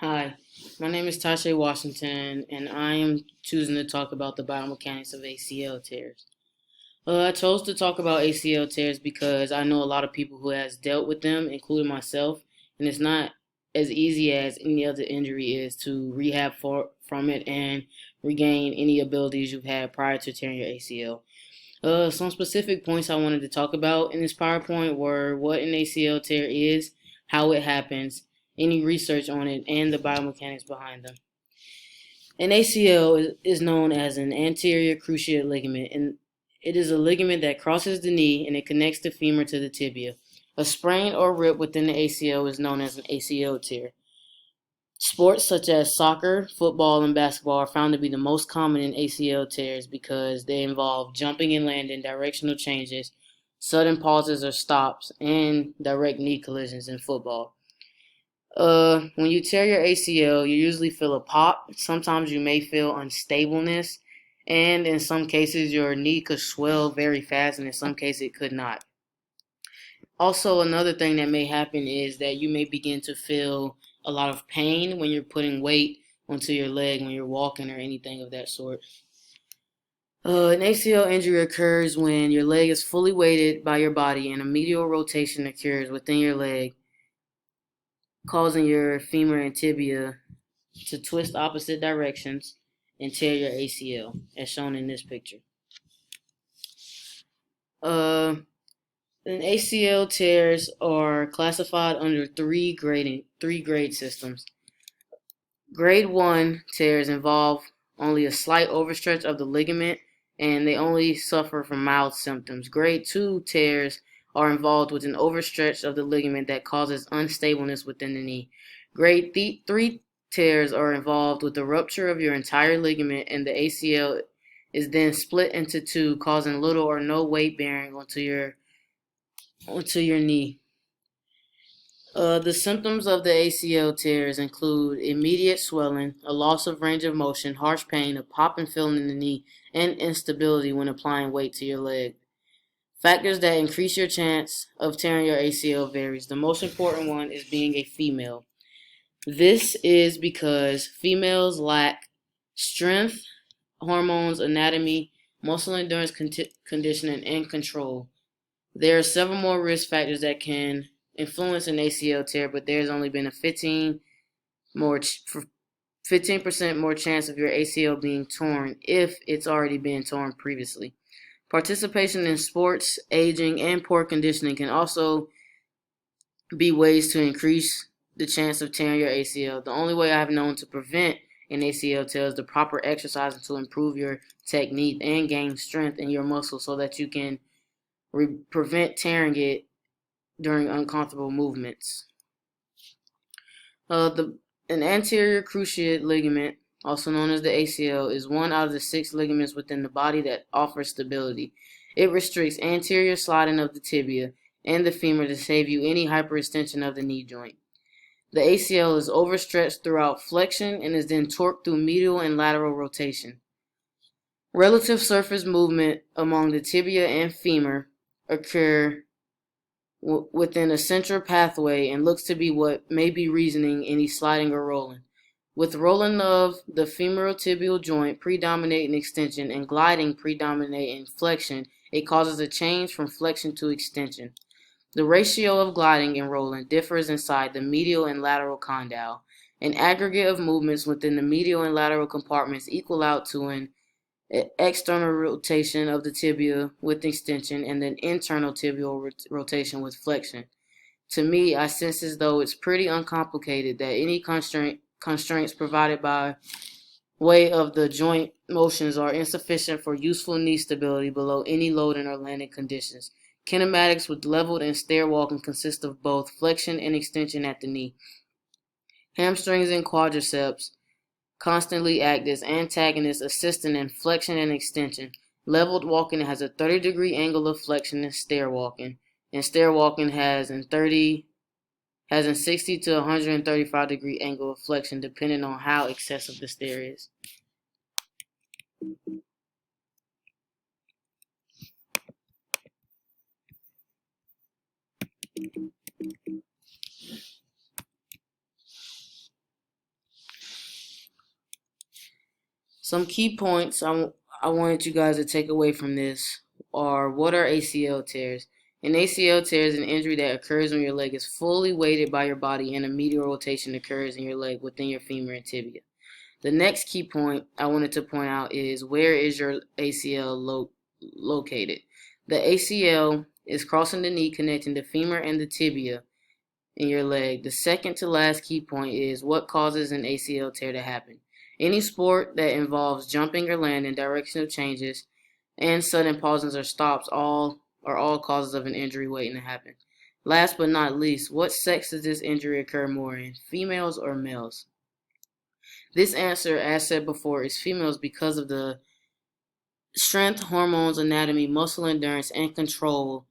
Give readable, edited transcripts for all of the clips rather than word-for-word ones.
Hi, my name is Tasha Washington, and I am choosing to talk about the biomechanics of ACL tears. I chose to talk about ACL tears because I know a lot of people who has dealt with them, including myself, and it's not as easy as any other injury is to rehab from it and regain any abilities you've had prior to tearing your ACL. Some specific points I wanted to talk about in this PowerPoint were what an ACL tear is, how it happens, any research on it, and the biomechanics behind them. An ACL is known as an anterior cruciate ligament, and it is a ligament that crosses the knee and it connects the femur to the tibia. A sprain or rip within the ACL is known as an ACL tear. Sports such as soccer, football, and basketball are found to be the most common in ACL tears because they involve jumping and landing, directional changes, sudden pauses or stops, and direct knee collisions in football. When you tear your ACL, you usually feel a pop. Sometimes you may feel unstableness, and in some cases, your knee could swell very fast, and in some cases, it could not. Also, another thing that may happen is that you may begin to feel a lot of pain when you're putting weight onto your leg when you're walking or anything of that sort. An ACL injury occurs when your leg is fully weighted by your body and a medial rotation occurs within your leg, causing your femur and tibia to twist opposite directions and tear your ACL, as shown in this picture. Uh, An ACL tears are classified under three grade systems. Grade 1 tears involve only a slight overstretch of the ligament and they only suffer from mild symptoms. Grade 2 tears are involved with an overstretch of the ligament that causes unstableness within the knee. Grade 3 tears are involved with the rupture of your entire ligament and the ACL is then split into two, causing little or no weight bearing onto your knee. The symptoms of the ACL tears include immediate swelling, a loss of range of motion, harsh pain, a popping feeling in the knee, and instability when applying weight to your leg. Factors that increase your chance of tearing your ACL varies. The most important one is being a female. This is because females lack strength, hormones, anatomy, muscle endurance, conditioning, and control. There are several more risk factors that can influence an ACL tear, but there's only been a 15% more chance of your ACL being torn if it's already been torn previously. Participation in sports, aging, and poor conditioning can also be ways to increase the chance of tearing your ACL. The only way I've known to prevent an ACL tear is the proper exercise to improve your technique and gain strength in your muscles so that you can prevent tearing it during uncomfortable movements. An anterior cruciate ligament, also known as the ACL, is one out of the 6 ligaments within the body that offers stability. It restricts anterior sliding of the tibia and the femur to save you any hyperextension of the knee joint. The ACL is overstretched throughout flexion and is then torqued through medial and lateral rotation. Relative surface movement among the tibia and femur occur within a central pathway and looks to be what may be reasoning any sliding or rolling. With rolling of the femoral tibial joint predominating extension and gliding predominating flexion, it causes a change from flexion to extension. The ratio of gliding and rolling differs inside the medial and lateral condyle. An aggregate of movements within the medial and lateral compartments equal out to an external rotation of the tibia with extension and then internal tibial rotation with flexion. To me, I sense as though it's pretty uncomplicated that any constraints provided by way of the joint motions are insufficient for useful knee stability below any loading or landing conditions. Kinematics with leveled and stair walking consist of both flexion and extension at the knee. Hamstrings and quadriceps constantly act as antagonists assisting in flexion and extension. Leveled walking has a 30-degree angle of flexion in stair walking, and stair walking has a 60 to 135-degree angle of flexion depending on how excessive the stair is. Some key points I wanted you guys to take away from this are: what are ACL tears? An ACL tear is an injury that occurs when your leg is fully weighted by your body and a medial rotation occurs in your leg within your femur and tibia. The next key point I wanted to point out is: where is your ACL located? The ACL is crossing the knee, connecting the femur and the tibia in your leg. The second to last key point is: what causes an ACL tear to happen? Any sport that involves jumping or landing, directional changes, and sudden pauses or stops are all causes of an injury waiting to happen. Last but not least, what sex does this injury occur more in, females or males? This answer, as said before, is females because of the strength, hormones, anatomy, muscle endurance, and control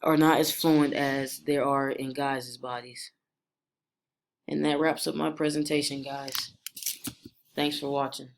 are not as fluent as there are in guys' bodies. And that wraps up my presentation, guys. Thanks for watching.